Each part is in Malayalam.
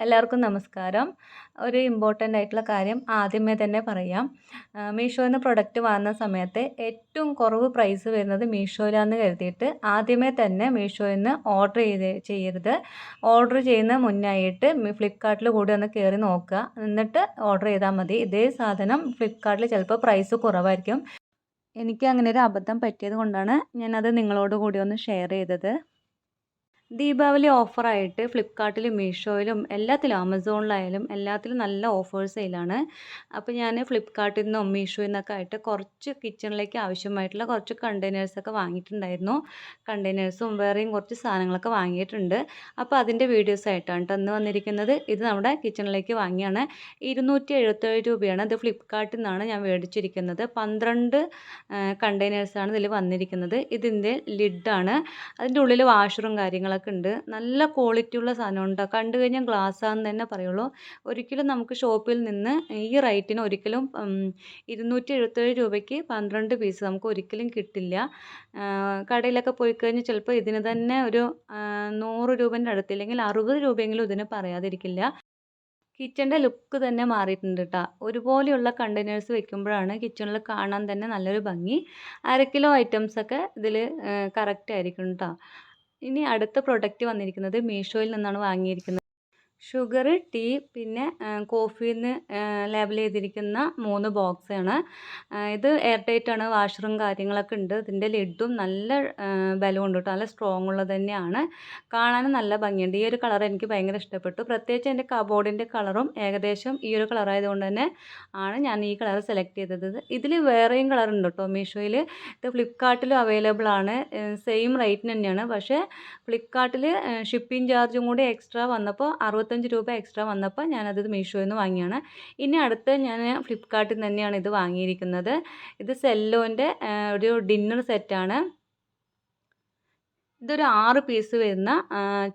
എല്ലാവർക്കും നമസ്കാരം. ഒരു ഇമ്പോർട്ടൻ്റ് ആയിട്ടുള്ള കാര്യം ആദ്യമേ തന്നെ പറയാം. മീഷോയിൽ നിന്ന് പ്രൊഡക്റ്റ് വാങ്ങുന്ന സമയത്ത് ഏറ്റവും കുറവ് പ്രൈസ് വരുന്നത് മീഷോയിലാന്ന് കരുതിയിട്ട് ആദ്യമേ തന്നെ മീഷോയിൽ നിന്ന് ഓർഡർ ചെയ്യരുത്. ഓർഡർ ചെയ്യുന്ന മുന്നായിട്ട് ഫ്ലിപ്കാർട്ടിൽ കൂടി ഒന്ന് കയറി നോക്കുക. എന്നിട്ട് ഓർഡർ ചെയ്താൽ മതി. ഇതേ സാധനം ഫ്ലിപ്കാർട്ടിൽ ചിലപ്പോൾ പ്രൈസ് കുറവായിരിക്കും. എനിക്ക് അങ്ങനെ ഒരു അബദ്ധം പറ്റിയത് കൊണ്ടാണ് ഞാനത് നിങ്ങളോട് കൂടി ഒന്ന് ഷെയർ ചെയ്തത്. ദീപാവലി ഓഫറായിട്ട് ഫ്ലിപ്കാർട്ടിലും മീഷോയിലും എല്ലാത്തിലും ആമസോണിലായാലും എല്ലാത്തിലും നല്ല ഓഫേഴ്സ് സെയിലാണ്. അപ്പോൾ ഞാൻ ഫ്ലിപ്കാർട്ടിൽ നിന്നും മീഷോയിൽ നിന്നൊക്കെ ആയിട്ട് കുറച്ച് കിച്ചണിലേക്ക് ആവശ്യമായിട്ടുള്ള കുറച്ച് കണ്ടെയ്നേഴ്സൊക്കെ വാങ്ങിയിട്ടുണ്ടായിരുന്നു. കണ്ടെയ്നേഴ്സും വേറെയും കുറച്ച് സാധനങ്ങളൊക്കെ വാങ്ങിയിട്ടുണ്ട്. അപ്പോൾ അതിൻ്റെ വീഡിയോസ് ആയിട്ടാണ് കേട്ടോ ഇന്ന് വന്നിരിക്കുന്നത്. ഇത് നമ്മുടെ കിച്ചണിലേക്ക് വാങ്ങിയാണ്. 277 രൂപയാണ്. ഇത് ഫ്ലിപ്കാർട്ടിൽ നിന്നാണ് ഞാൻ മേടിച്ചിരിക്കുന്നത്. 12 കണ്ടെയ്നേഴ്സാണ് ഇതിൽ വന്നിരിക്കുന്നത്. ഇതിൻ്റെ ലിഡാണ്. അതിൻ്റെ ഉള്ളിൽ വാഷറും കാര്യങ്ങളൊക്കെ ഉണ്ട്. നല്ല ക്വാളിറ്റി ഉള്ള സാധനമുണ്ട്. കണ്ടു കഴിഞ്ഞാൽ ഗ്ലാസ് ആണെന്ന് തന്നെ പറയുള്ളൂ. ഒരിക്കലും നമുക്ക് ഷോപ്പിൽ നിന്ന് ഈ റേറ്റിന് ഒരിക്കലും 277 രൂപയ്ക്ക് 12 പീസ് നമുക്ക് ഒരിക്കലും കിട്ടില്ല. കടയിലൊക്കെ പോയി കഴിഞ്ഞാൽ ചിലപ്പോൾ ഇതിന് തന്നെ ഒരു 100 രൂപേൻ്റെ അടുത്ത് അല്ലെങ്കിൽ 60 രൂപയെങ്കിലും ഇതിന് പറയാതിരിക്കില്ല. കിച്ചൻ്റെ ലുക്ക് തന്നെ മാറിയിട്ടുണ്ട് കേട്ടോ. ഒരുപോലെയുള്ള കണ്ടെയ്നേഴ്സ് വെക്കുമ്പോഴാണ് കിച്ചണിൽ കാണാൻ തന്നെ നല്ലൊരു ഭംഗി. 1/2 കിലോ ഐറ്റംസൊക്കെ ഇതിൽ കറക്റ്റ് ആയിരിക്കും കേട്ടോ. ഇനി അടുത്ത പ്രൊഡക്റ്റ് വന്നിരിക്കുന്നത് മീഷോയിൽ നിന്നാണ് വാങ്ങിയിരിക്കുന്നത്. ഷുഗർ, ടീ, പിന്നെ കോഫിയിൽ നിന്ന് ലേബൽ ചെയ്തിരിക്കുന്ന 3 ബോക്സാണ്. ഇത് എയർ ടൈറ്റ് ആണ്. വാഷറും കാര്യങ്ങളൊക്കെ ഉണ്ട്. ഇതിൻ്റെ ലിഡും നല്ല ബലമുണ്ട് കേട്ടോ. നല്ല സ്ട്രോങ് ഉള്ളത് തന്നെയാണ്. കാണാനും നല്ല ഭംഗിയുണ്ട്. ഈ ഒരു കളർ എനിക്ക് ഭയങ്കര ഇഷ്ടപ്പെട്ടു. പ്രത്യേകിച്ച് എൻ്റെ കബോർഡിൻ്റെ കളറും ഏകദേശം ഈ ഒരു കളറായതുകൊണ്ട് തന്നെ ആണ് ഞാൻ ഈ കളർ സെലക്ട് ചെയ്തത്. ഇതിൽ വേറെയും കളർ ഉണ്ട് കേട്ടോ മീഷോയിൽ. ഇത് ഫ്ലിപ്കാർട്ടിലും അവൈലബിൾ ആണ്. സെയിം റേറ്റിന് തന്നെയാണ്. പക്ഷേ ഫ്ലിപ്കാർട്ടിൽ ഷിപ്പിംഗ് ചാർജും കൂടി എക്സ്ട്രാ വന്നപ്പോൾ 65 രൂപ എക്സ്ട്രാ വന്നപ്പോൾ ഞാനത് മീഷോയിൽ നിന്ന് വാങ്ങിയാണ്. ഇനി അടുത്ത് ഞാൻ ഫ്ലിപ്കാർട്ടിൽ നിന്ന് തന്നെയാണ് ഇത് വാങ്ങിയിരിക്കുന്നത്. ഇത് സെല്ലോൻ്റെ ഒരു ഡിന്നർ സെറ്റാണ്. ഇതൊരു 6 പീസ് വരുന്ന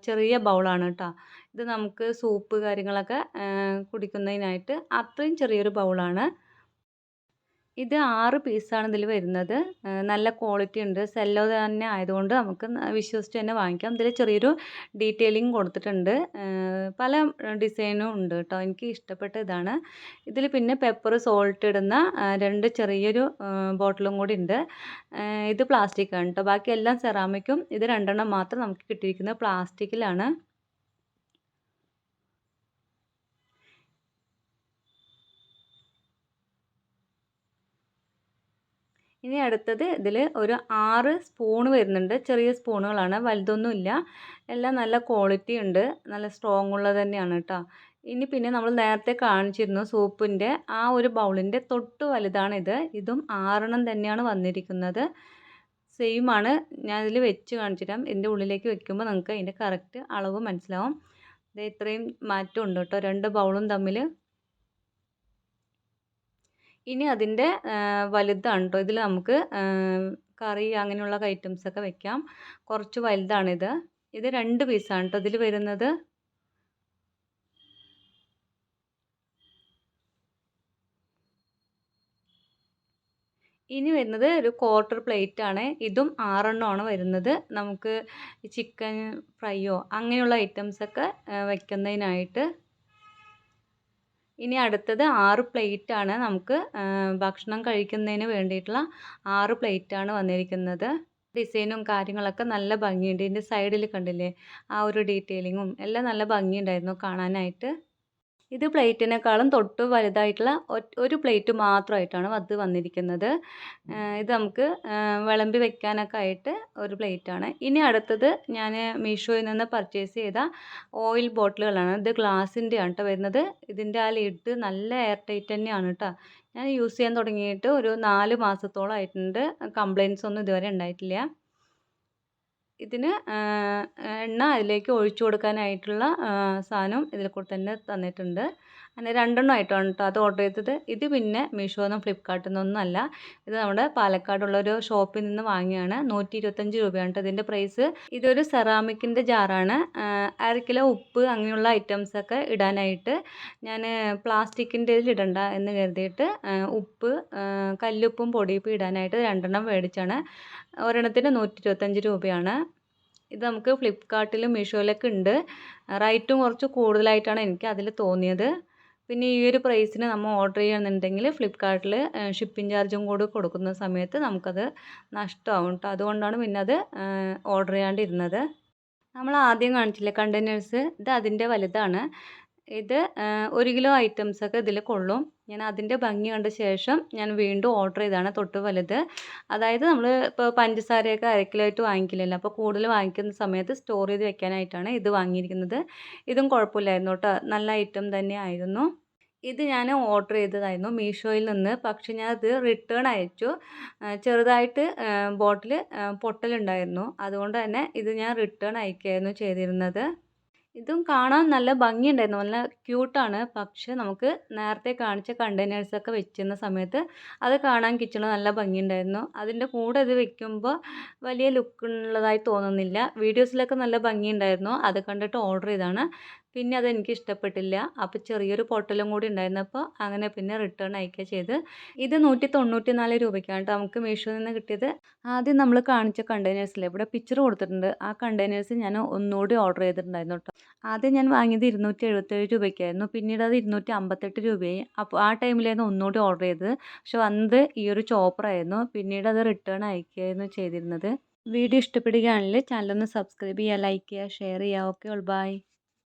ചെറിയ ബൗളാണ് കേട്ടോ. ഇത് നമുക്ക് സൂപ്പ് കാര്യങ്ങളൊക്കെ കുടിക്കുന്നതിനായിട്ട് അത്രയും ചെറിയൊരു ബൗളാണ്. ഇത് 6 പീസാണ് ഇതിൽ വരുന്നത്. നല്ല ക്വാളിറ്റി ഉണ്ട്. സെല്ലോ തന്നെ ആയതുകൊണ്ട് നമുക്ക് വിശ്വസിച്ച് തന്നെ വാങ്ങിക്കാം. ഇതിൽ ചെറിയൊരു ഡീറ്റെയിലിംഗ് കൊടുത്തിട്ടുണ്ട്. പല ഡിസൈനും ഉണ്ട് കേട്ടോ. എനിക്ക് ഇഷ്ടപ്പെട്ട ഇതാണ്. ഇതിൽ പിന്നെ പെപ്പർ, സോൾട്ട് ഇടുന്ന 2 ചെറിയൊരു ബോട്ടിലും കൂടി ഉണ്ട്. ഇത് പ്ലാസ്റ്റിക്കാണ് കേട്ടോ. ബാക്കി എല്ലാം സെറാമിക്കും. ഇത് 2 മാത്രം നമുക്ക് കിട്ടിയിരിക്കുന്നത് പ്ലാസ്റ്റിക്കിലാണ്. ഇനി അടുത്തത് ഇതിൽ ഒരു 6 സ്പൂൺ വരുന്നുണ്ട്. ചെറിയ സ്പൂണുകളാണ്, വലുതൊന്നുമില്ല. എല്ലാം നല്ല ക്വാളിറ്റി ഉണ്ട്. നല്ല സ്ട്രോങ് ഉള്ളത് തന്നെയാണ് കേട്ടോ. ഇനി പിന്നെ നമ്മൾ നേരത്തെ കാണിച്ചിരുന്നു സൂപ്പിൻ്റെ ആ ഒരു ബൗളിൻ്റെ തൊട്ട് വലുതാണിത്. ഇതും 6 തന്നെയാണ് വന്നിരിക്കുന്നത്. സെയിം ആണ്. ഞാനിതിൽ വെച്ച് കാണിച്ചു തരാം. ഇതിൻ്റെ ഉള്ളിലേക്ക് വെക്കുമ്പോൾ നിങ്ങൾക്ക് അതിൻ്റെ കറക്റ്റ് അളവ് മനസ്സിലാവും. ഇത് ഇത്രയും മാറ്റം ഉണ്ട് കേട്ടോ 2 ബൗളും തമ്മിൽ. ഇനി അതിൻ്റെ വലുതാണ് കേട്ടോ. ഇതിൽ നമുക്ക് കറി അങ്ങനെയുള്ള ഐറ്റംസൊക്കെ വെക്കാം. കുറച്ച് വലുതാണിത്. ഇത് 2 പീസാണ് കേട്ടോ ഇതിൽ വരുന്നത്. ഇനി വരുന്നത് ഒരു ക്വാർട്ടർ പ്ലേറ്റ് ആണ്. ഇതും 6 ആണ് വരുന്നത്. നമുക്ക് ചിക്കൻ ഫ്രൈയോ അങ്ങനെയുള്ള ഐറ്റംസൊക്കെ വെക്കുന്നതിനായിട്ട്. ഇനി അടുത്തത് 6 പ്ലേറ്റാണ്. നമുക്ക് ഭക്ഷണം കഴിക്കുന്നതിന് വേണ്ടിയിട്ടുള്ള 6 പ്ലേറ്റാണ് വന്നിരിക്കുന്നത്. ഡിസൈനും കാര്യങ്ങളൊക്കെ നല്ല ഭംഗിയുണ്ട്. ഇതിൻ്റെ സൈഡിൽ കണ്ടില്ലേ ആ ഒരു ഡീറ്റെയിലിങ്ങും എല്ലാം നല്ല ഭംഗിയുണ്ടായിരുന്നു കാണാനായിട്ട്. ഇത് പ്ലേറ്റിനേക്കാളും തൊട്ട് വലുതായിട്ടുള്ള ഒരു പ്ലേറ്റ് മാത്രമായിട്ടാണ് അത് വന്നിരിക്കുന്നത്. ഇത് നമുക്ക് വിളമ്പി വെക്കാനൊക്കെ ആയിട്ട് ഒരു പ്ലേറ്റാണ്. ഇനി അടുത്തത് ഞാൻ മീഷോയിൽ നിന്ന് പർച്ചേസ് ചെയ്ത ഓയിൽ ബോട്ടിലുകളാണ്. ഇത് ഗ്ലാസിൻ്റെയാണ് കേട്ടോ വരുന്നത്. ഇതിൻ്റെ ആ ലിഡ് നല്ല എയർ ടൈറ്റ് തന്നെയാണ് കേട്ടോ. ഞാൻ യൂസ് ചെയ്യാൻ തുടങ്ങിയിട്ട് ഒരു 4 മാസത്തോളം ആയിട്ടുണ്ട്. കംപ്ലയിൻറ്റ്സ് ഒന്നും ഇതുവരെ ഉണ്ടായിട്ടില്ല. ഇതിന് എണ്ണ അതിലേക്ക് ഒഴിച്ചു കൊടുക്കാനായിട്ടുള്ള സാധനം ഇതിൽ കൂടെ തന്നെ തന്നിട്ടുണ്ട്. അങ്ങനെ 2 ആയിട്ടാണ് കേട്ടോ അത് ഓർഡർ ചെയ്തത്. ഇത് പിന്നെ മീഷോയിൽ നിന്നും ഫ്ലിപ്കാർട്ടിൽ നിന്നൊന്നും അല്ല. ഇത് നമ്മുടെ പാലക്കാടുള്ളൊരു ഷോപ്പിൽ നിന്ന് വാങ്ങിയാണ്. 125 രൂപയാണ് കേട്ടോ ഇതിൻ്റെ പ്രൈസ്. ഇതൊരു സെറാമിക്കിൻ്റെ ജാറാണ്. 1/2 കിലോ ഉപ്പ് അങ്ങനെയുള്ള ഐറ്റംസൊക്കെ ഇടാനായിട്ട് ഞാൻ പ്ലാസ്റ്റിക്കിൻ്റെ ഇടണ്ട എന്ന് കരുതിയിട്ട് ഉപ്പ്, കല്ലുപ്പും പൊടിയുപ്പും ഇടാനായിട്ട് 2 മേടിച്ചാണ്. ഒരെണ്ണത്തിന് 125 രൂപയാണ്. ഇത് നമുക്ക് ഫ്ലിപ്കാർട്ടിലും മീഷോയിലൊക്കെ ഉണ്ട്. റേറ്റും കുറച്ച് കൂടുതലായിട്ടാണ് എനിക്ക് അതിൽ തോന്നിയത്. പിന്നെ ഈ ഒരു പ്രൈസിന് നമ്മൾ ഓർഡർ ചെയ്യുകയാണെന്നുണ്ടെങ്കിൽ ഫ്ലിപ്കാർട്ടിൽ ഷിപ്പിംഗ് ചാർജും കൂടി കൊടുക്കുന്ന സമയത്ത് നമുക്കത് നഷ്ടമാവും കേട്ടോ. അതുകൊണ്ടാണ് പിന്നെ അത് ഓർഡർ ചെയ്യാണ്ടിരുന്നത്. നമ്മൾ ആദ്യം കാണിച്ചില്ലേ കണ്ടെയ്നേഴ്സ്, ഇത് അതിൻ്റെ വലുതാണ്. ഇത് 1 കിലോ ഐറ്റംസൊക്കെ ഇതിൽ കൊള്ളും. ഞാൻ അതിൻ്റെ ഭംഗി കണ്ട ശേഷം ഞാൻ വീണ്ടും ഓർഡർ ചെയ്തതാണ് തൊട്ട് വലുത്. അതായത് നമ്മൾ ഇപ്പോൾ പഞ്ചസാരയൊക്കെ 1/2 കിലോ ആയിട്ട് വാങ്ങിക്കില്ലല്ലോ, അപ്പോൾ കൂടുതൽ വാങ്ങിക്കുന്ന സമയത്ത് സ്റ്റോർ ചെയ്ത് വെക്കാനായിട്ടാണ് ഇത് വാങ്ങിയിരിക്കുന്നത്. ഇതും കുഴപ്പമില്ലായിരുന്നു കേട്ടോ, നല്ല ഐറ്റം തന്നെ ആയിരുന്നു. ഇത് ഞാൻ ഓർഡർ ചെയ്തതായിരുന്നു മീഷോയിൽ നിന്ന്. പക്ഷെ ഞാൻ അത് റിട്ടേൺ അയച്ചു. ചെറുതായിട്ട് ബോട്ടിൽ പൊട്ടലുണ്ടായിരുന്നു. അതുകൊണ്ട് തന്നെ ഇത് ഞാൻ റിട്ടേൺ അയക്കുകയായിരുന്നു ചെയ്തിരുന്നത്. ഇതും കാണാൻ നല്ല ഭംഗിയുണ്ടായിരുന്നു, നല്ല ക്യൂട്ടാണ്. പക്ഷെ നമുക്ക് നേരത്തെ കാണിച്ച കണ്ടെയ്നേഴ്സൊക്കെ വെച്ചിരുന്ന സമയത്ത് അത് കാണാൻ കിച്ചണിൽ നല്ല ഭംഗിയുണ്ടായിരുന്നു. അതിൻ്റെ കൂടെ ഇത് വെക്കുമ്പോൾ വലിയ ലുക്ക് ഉള്ളതായി തോന്നുന്നില്ല. വീഡിയോസിലൊക്കെ നല്ല ഭംഗിയുണ്ടായിരുന്നു, അത് കണ്ടിട്ട് ഓർഡർ ചെയ്തതാണ്. പിന്നെ അതെനിക്ക് ഇഷ്ടപ്പെട്ടില്ല. അപ്പോൾ ചെറിയൊരു പൊട്ടലും കൂടി ഉണ്ടായിരുന്നപ്പോൾ അങ്ങനെ പിന്നെ റിട്ടേൺ അയക്കുക ചെയ്ത്. ഇത് 194 രൂപയ്ക്കാണ് കേട്ടോ നമുക്ക് മീഷോയിൽ നിന്ന് കിട്ടിയത്. ആദ്യം നമ്മൾ കാണിച്ച കണ്ടെയ്നേഴ്സിൽ ഇവിടെ പിക്ചർ കൊടുത്തിട്ടുണ്ട്, ആ കണ്ടെയ്നേഴ്സ് ഞാൻ ഒന്നുകൂടി ഓർഡർ ചെയ്തിട്ടുണ്ടായിരുന്നു കേട്ടോ. ആദ്യം ഞാൻ വാങ്ങിയത് 277 രൂപയ്ക്കായിരുന്നു. പിന്നീട് അത് 258 രൂപയായി. അപ്പോൾ ആ ടൈമിലായിരുന്നു ഒന്നുകൂടി ഓർഡർ ചെയ്തത്. പക്ഷെ വന്നത് ഈ ഒരു ചോപ്പറായിരുന്നു. പിന്നീട് അത് റിട്ടേൺ അയക്കുകയായിരുന്നു ചെയ്തിരുന്നത്. വീഡിയോ ഇഷ്ടപ്പെടുകയാണെങ്കിൽ ചാനലൊന്ന് സബ്സ്ക്രൈബ് ചെയ്യുക, ലൈക്ക് ചെയ്യുക, ഷെയർ ചെയ്യുക. Okay, by.